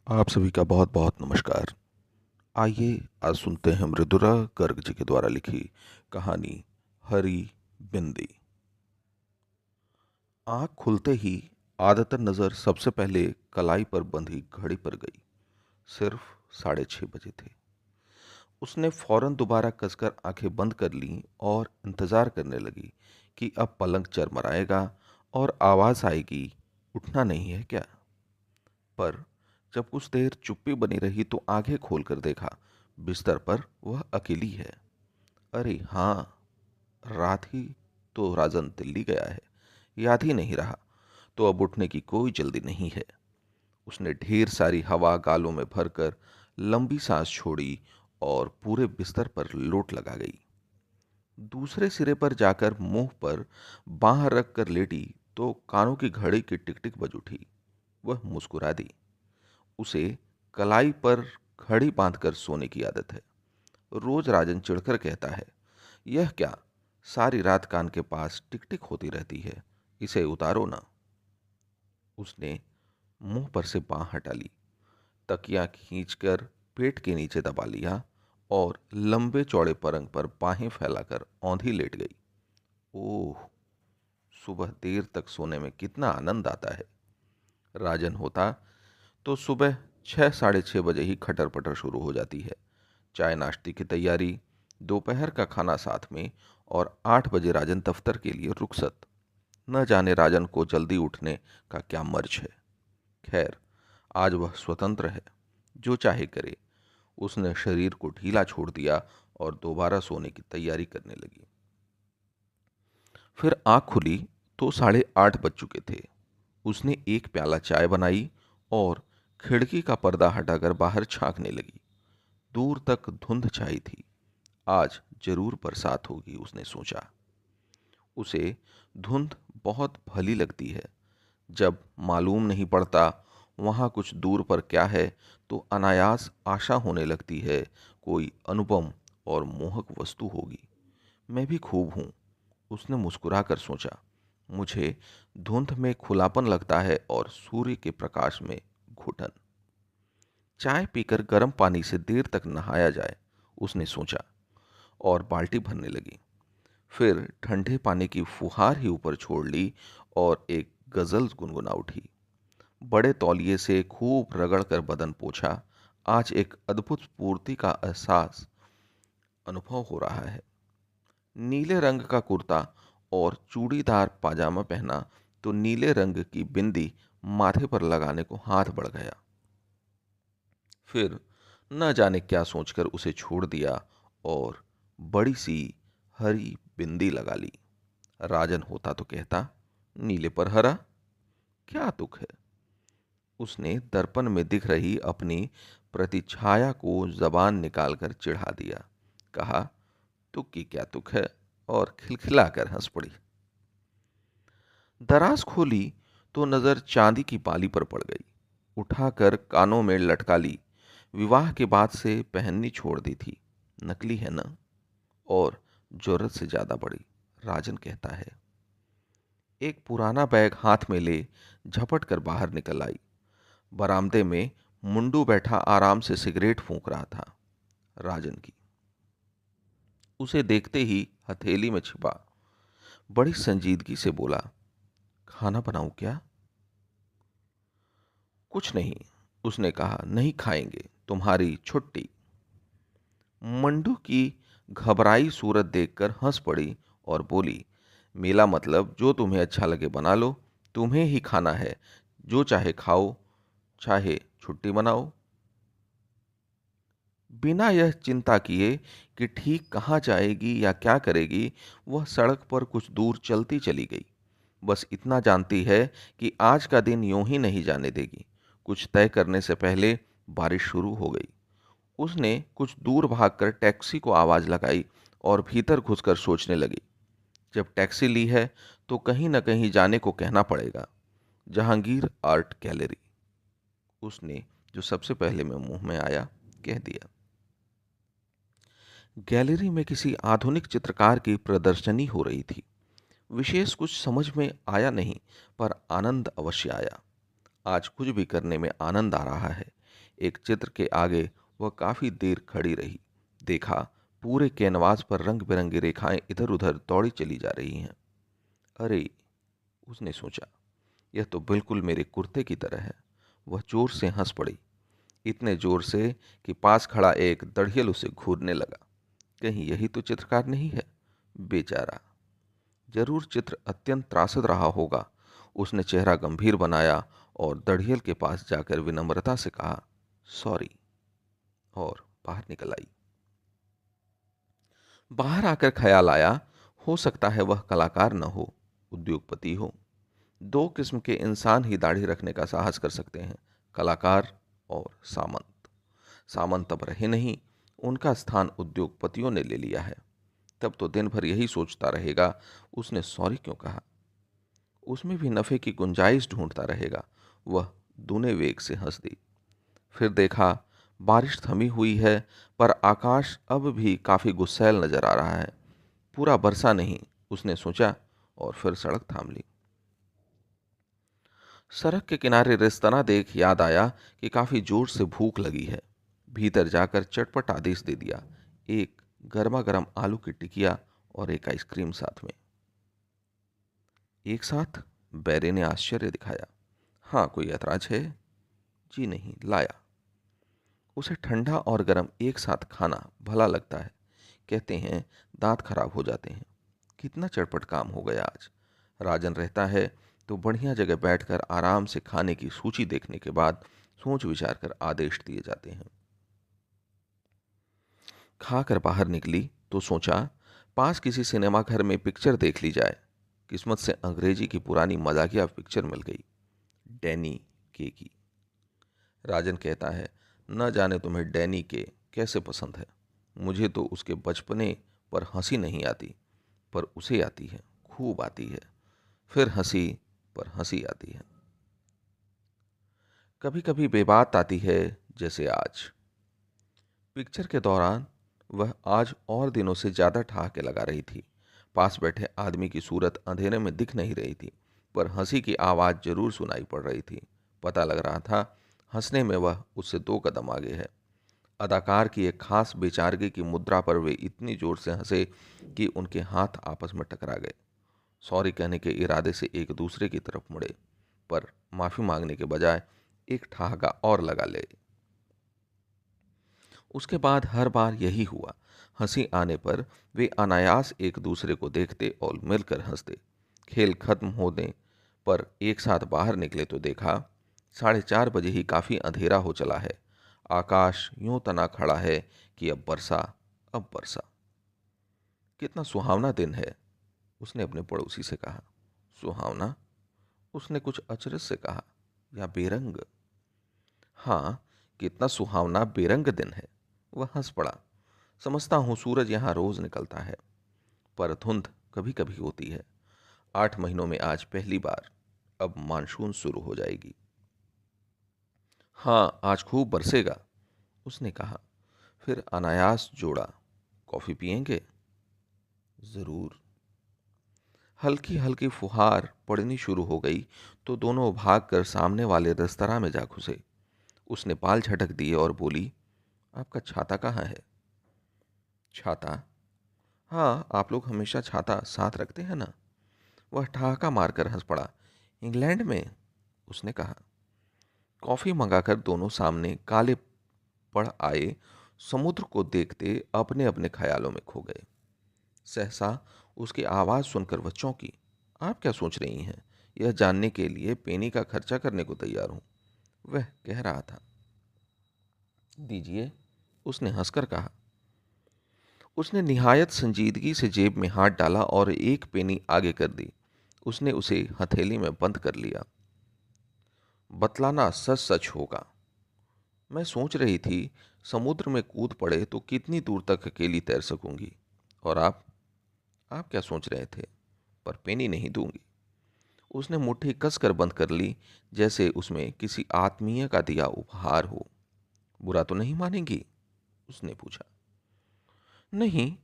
आप सभी का बहुत बहुत नमस्कार। आइए आज सुनते हैं मृदुला गर्ग जी के द्वारा लिखी कहानी हरी बिंदी। आँख खुलते ही आदतन नज़र सबसे पहले कलाई पर बंधी घड़ी पर गई। सिर्फ 6:30 बजे थे। उसने फौरन दोबारा कसकर आंखें बंद कर लीं और इंतज़ार करने लगी कि अब पलंग चरमराएगा और आवाज़ आएगी, उठना नहीं है क्या। पर जब कुछ देर चुप्पी बनी रही तो आंखें खोलकर देखा, बिस्तर पर वह अकेली है। अरे हाँ, रात ही तो राजन दिल्ली गया है, याद ही नहीं रहा। तो अब उठने की कोई जल्दी नहीं है। उसने ढेर सारी हवा गालों में भरकर लंबी सांस छोड़ी और पूरे बिस्तर पर लोट लगा गई। दूसरे सिरे पर जाकर मुंह पर बांह रख कर लेटी तो कानों की घड़ी की टिक टिक बज उठी। वह मुस्कुरा दी। उसे कलाई पर घड़ी बांधकर सोने की आदत है। रोज राजन चिढ़कर कहता है, यह क्या, सारी रात कान के पास टिक टिक होती रहती है, इसे उतारो ना। उसने मुंह पर से बांह हटा ली, तकिया खींचकर पेट के नीचे दबा लिया और लंबे चौड़े पलंग पर बाहें फैलाकर औंधी लेट गई। ओह, सुबह देर तक सोने में कितना आनंद आता है। राजन होता तो सुबह 6 साढ़े 6 बजे ही खटर पटर शुरू हो जाती है। चाय नाश्ते की तैयारी, दोपहर का खाना साथ में, और 8 बजे राजन दफ्तर के लिए रुखसत। न जाने राजन को जल्दी उठने का क्या मर्ज है। खैर, आज वह स्वतंत्र है, जो चाहे करे। उसने शरीर को ढीला छोड़ दिया और दोबारा सोने की तैयारी करने लगी। फिर आंख खुली तो 8:30 बज चुके थे। उसने एक प्याला चाय बनाई और खिड़की का पर्दा हटाकर बाहर झांकने लगी। दूर तक धुंध छाई थी। आज जरूर बरसात होगी, उसने सोचा। उसे धुंध बहुत भली लगती है। जब मालूम नहीं पड़ता वहां कुछ दूर पर क्या है, तो अनायास आशा होने लगती है कोई अनुपम और मोहक वस्तु होगी। मैं भी खूब हूं, उसने मुस्कुराकर सोचा। मुझे धुंध में खुलापन लगता है और सूर्य के प्रकाश में घुटन। चाय पीकर गर्म पानी से देर तक नहाया जाए, उसने सोचा, और बाल्टी भरने लगी। फिर ठंडे पानी की फुहार ही ऊपर छोड़ ली और एक गजल गुनगुना उठी। बड़े तौलिए से खूब रगड़कर बदन पोंछा। आज एक अद्भुत स्फूर्ति का एहसास अनुभव हो रहा है। नीले रंग का कुर्ता और चूड़ीदार पाजामा पहना तो नीले रंग की बिंदी माथे पर लगाने को हाथ बढ़ गया। फिर न जाने क्या सोचकर उसे छोड़ दिया और बड़ी सी हरी बिंदी लगा ली। राजन होता तो कहता, नीले पर हरा, क्या तुक है। उसने दर्पण में दिख रही अपनी प्रतिछाया को जबान निकालकर चिढ़ा दिया। कहा, तुक की क्या तुक है, और खिलखिलाकर हंस पड़ी। दराज खोली तो नजर चांदी की बाली पर पड़ गई। उठाकर कानों में लटका ली। विवाह के बाद से पहननी छोड़ दी थी। नकली है ना, और जरूरत से ज्यादा बड़ी, राजन कहता है। एक पुराना बैग हाथ में ले झपट कर बाहर निकल आई। बरामदे में मुंडू बैठा आराम से सिगरेट फूंक रहा था। राजन की उसे देखते ही हथेली में छिपा बड़ी संजीदगी से बोला, खाना बनाऊं क्या। कुछ नहीं, उसने कहा, नहीं खाएंगे, तुम्हारी छुट्टी। मंडू की घबराई सूरत देखकर हंस पड़ी और बोली, मेला मतलब जो तुम्हें अच्छा लगे बना लो, तुम्हें ही खाना है, जो चाहे खाओ, चाहे छुट्टी मनाओ। बिना यह चिंता किए कि ठीक कहाँ जाएगी या क्या करेगी, वह सड़क पर कुछ दूर चलती चली गई। बस इतना जानती है कि आज का दिन यूं ही नहीं जाने देगी। कुछ तय करने से पहले बारिश शुरू हो गई। उसने कुछ दूर भागकर टैक्सी को आवाज लगाई और भीतर घुसकर सोचने लगी। जब टैक्सी ली है तो कहीं न कहीं जाने को कहना पड़ेगा। जहांगीर आर्ट गैलरी, उसने जो सबसे पहले में मुंह में आया कह दिया। गैलरी में किसी आधुनिक चित्रकार की प्रदर्शनी हो रही थी। विशेष कुछ समझ में आया नहीं, पर आनंद अवश्य आया। आज कुछ भी करने में आनंद आ रहा है। एक चित्र के आगे वह काफी देर खड़ी रही। देखा, पूरे कैनवास पर रंग बिरंगी रेखाएं इधर उधर दौड़ी चली जा रही हैं। अरे, उसने सोचा, यह तो बिल्कुल मेरे कुर्ते की तरह है। वह जोर से हंस पड़ी, इतने जोर से कि पास खड़ा एक दड़ियल उसे घूरने लगा। कहीं यही तो चित्रकार नहीं है? बेचारा, जरूर चित्र अत्यंत त्रासद रहा होगा। उसने चेहरा गंभीर बनाया और दड़ियल के पास जाकर विनम्रता से कहा, सॉरी, और बाहर निकल आई। बाहर आकर ख्याल आया, हो सकता है वह कलाकार न हो, उद्योगपति हो। दो किस्म के इंसान ही दाढ़ी रखने का साहस कर सकते हैं, कलाकार और सामंत। सामंत अब रहे नहीं, उनका स्थान उद्योगपतियों ने ले लिया है। तब तो दिन भर यही सोचता रहेगा, उसने सॉरी क्यों कहा। उसमें भी नफे की गुंजाइश ढूंढता रहेगा। वह दूने वेग से हंस दी। फिर देखा, बारिश थमी हुई है, पर आकाश अब भी काफी गुस्सैल नजर आ रहा है। पूरा बरसा नहीं, उसने सोचा, और फिर सड़क थाम ली। सड़क के किनारे रेस्तरां देख याद आया कि काफी जोर से भूख लगी है। भीतर जाकर चटपट आदेश दे दिया, एक गर्मा गर्म आलू की टिकिया और एक आइसक्रीम साथ में। एक साथ? बैरे ने आश्चर्य दिखाया। हाँ, कोई ऐतराज है? जी नहीं, लाया। उसे ठंडा और गर्म एक साथ खाना भला लगता है। कहते हैं दांत खराब हो जाते हैं। कितना चटपट काम हो गया आज। राजन रहता है तो बढ़िया जगह बैठकर आराम से खाने की सूची देखने के बाद सोच विचार कर आदेश दिए जाते हैं। खाकर बाहर निकली तो सोचा, पास किसी सिनेमा घर में पिक्चर देख ली जाए। किस्मत से अंग्रेजी की पुरानी मजाकिया पिक्चर मिल गई, डैनी के की। राजन कहता है, न जाने तुम्हें डैनी के कैसे पसंद है। मुझे तो उसके बचपने पर हंसी नहीं आती, पर उसे आती है, खूब आती है। फिर हंसी पर हंसी आती है। कभी कभी बेबात आती है, जैसे आज। पिक्चर के दौरान वह आज और दिनों से ज्यादा ठहाके लगा रही थी। पास बैठे आदमी की सूरत अंधेरे में दिख नहीं रही थी, पर हंसी की आवाज जरूर सुनाई पड़ रही थी। पता लग रहा था हंसने में वह उससे 2 कदम आगे है। अदाकार की एक खास बेचारगी की मुद्रा पर वे इतनी जोर से हंसे कि उनके हाथ आपस में टकरा गए। सॉरी कहने के इरादे से एक दूसरे की तरफ मुड़े, पर माफी मांगने के बजाय एक ठहाका और लगा ले। उसके बाद हर बार यही हुआ। हंसी आने पर वे अनायास एक दूसरे को देखते और मिलकर हंसते। खेल खत्म होने पर एक साथ बाहर निकले तो देखा, 4:30 बजे ही काफी अंधेरा हो चला है। आकाश यूं तना खड़ा है कि अब बरसा, अब बरसा। कितना सुहावना दिन है, उसने अपने पड़ोसी से कहा। सुहावना? उसने कुछ अचरज से कहा, या बेरंग? हाँ, कितना सुहावना बेरंग दिन है। वह हंस पड़ा। समझता हूं सूरज यहां रोज निकलता है, पर धुंध कभी कभी होती है। 8 महीनों में आज पहली बार। अब मानसून शुरू हो जाएगी। हाँ, आज खूब बरसेगा, उसने कहा। फिर अनायास जोड़ा, कॉफी पिएंगे? जरूर। हल्की हल्की फुहार पड़नी शुरू हो गई तो दोनों भागकर सामने वाले रेस्तरां में जा घुसे। उसने बाल झटक दिए और बोली, आपका छाता कहाँ है? छाता? हाँ, आप लोग हमेशा छाता साथ रखते हैं ना। वह ठहाका मारकर हंस पड़ा। इंग्लैंड में? उसने कहा। कॉफी मंगाकर दोनों सामने काले पड़ आए समुद्र को देखते अपने अपने ख्यालों में खो गए। सहसा उसकी आवाज सुनकर वह चौंकी। आप क्या सोच रही हैं? यह जानने के लिए पेनी का खर्चा करने को तैयार हूं, वह कह रहा था। दीजिए, उसने हंसकर कहा। उसने निहायत संजीदगी से जेब में हाथ डाला और एक पेनी आगे कर दी। उसने उसे हथेली में बंद कर लिया। बतलाना सच सच होगा। मैं सोच रही थी समुद्र में कूद पड़े तो कितनी दूर तक अकेली तैर सकूंगी। और आप क्या सोच रहे थे? पर पेनी नहीं दूंगी। उसने मुट्ठी कसकर बंद कर ली, जैसे उसमें किसी आत्मीय का दिया उपहार हो। बुरा तो नहीं मानेंगी? उसने पूछा। नहीं,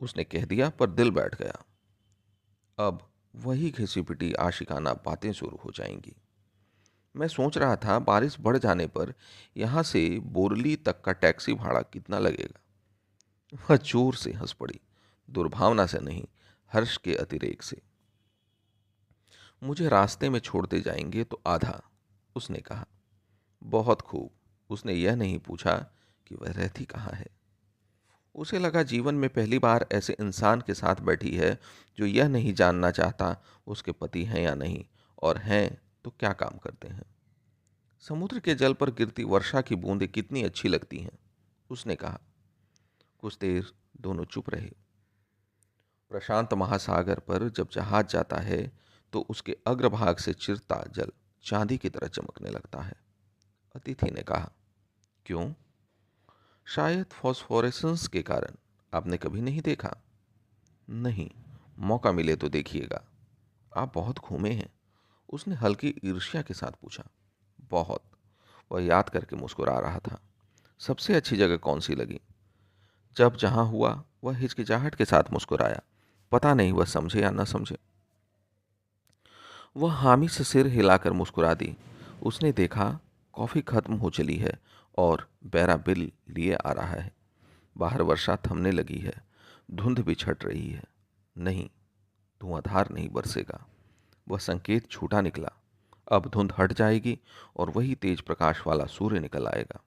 उसने कह दिया, पर दिल बैठ गया। अब वही घिसी पिटी आशिकाना बातें शुरू हो जाएंगी। मैं सोच रहा था बारिश बढ़ जाने पर यहाँ से बोरली तक का टैक्सी भाड़ा कितना लगेगा। वह जोर से हंस पड़ी, दुर्भावना से नहीं, हर्ष के अतिरेक से। मुझे रास्ते में छोड़ते जाएंगे तो आधा, उसने कहा। बहुत खूब। उसने यह नहीं पूछा कि वह रहती कहाँ है। उसे लगा जीवन में पहली बार ऐसे इंसान के साथ बैठी है जो यह नहीं जानना चाहता उसके पति हैं या नहीं, और हैं तो क्या काम करते हैं। समुद्र के जल पर गिरती वर्षा की बूंदें कितनी अच्छी लगती हैं, उसने कहा। कुछ देर दोनों चुप रहे। प्रशांत महासागर पर जब जहाज जाता है तो उसके अग्रभाग से चिरता जल चांदी की तरह चमकने लगता है। अतिथि ने कहा। क्यों? शायद फॉस्फोरेसेंस के कारण। आपने कभी नहीं देखा? नहीं, मौका मिले तो देखिएगा। आप बहुत घूमे हैं, उसने हल्की ईर्ष्या के साथ पूछा। बहुत। वह याद करके मुस्कुरा रहा था। सबसे अच्छी जगह कौन सी लगी? जब जहां हुआ, वह हिचकिचाहट के साथ मुस्कुराया। पता नहीं वह समझे या न समझे। वह हामी से सिर हिलाकर मुस्कुरा दी। उसने देखा कॉफी खत्म हो चली है और बैरा बिल लिए आ रहा है। बाहर वर्षा थमने लगी है। धुंध भी छट रही है। नहीं, धुआंधार नहीं बरसेगा। वह संकेत झूठा निकला। अब धुंध हट जाएगी और वही तेज प्रकाश वाला सूर्य निकल आएगा।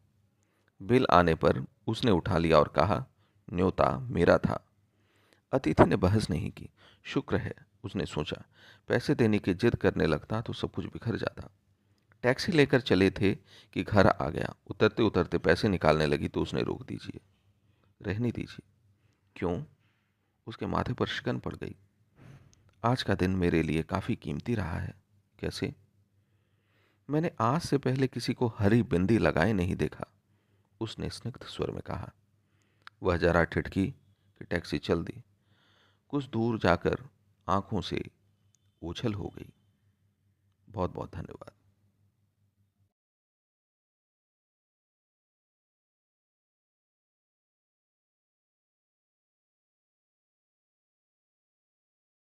बिल आने पर उसने उठा लिया और कहा, न्योता मेरा था। अतिथि ने बहस नहीं की। शुक्र है, उसने सोचा। पैसे देने की जिद करने लगता तो सब कुछ बिखर जाता। टैक्सी लेकर चले थे कि घर आ गया। उतरते उतरते पैसे निकालने लगी तो उसने रोक दीजिए, रहने दीजिए। क्यों? उसके माथे पर शिकन पड़ गई। आज का दिन मेरे लिए काफी कीमती रहा है। कैसे? मैंने आज से पहले किसी को हरी बिंदी लगाए नहीं देखा, उसने स्निग्ध स्वर में कहा। वह जरा ठिठकी कि टैक्सी चल दी। कुछ दूर जाकर आंखों से ओझल हो गई। बहुत बहुत धन्यवाद।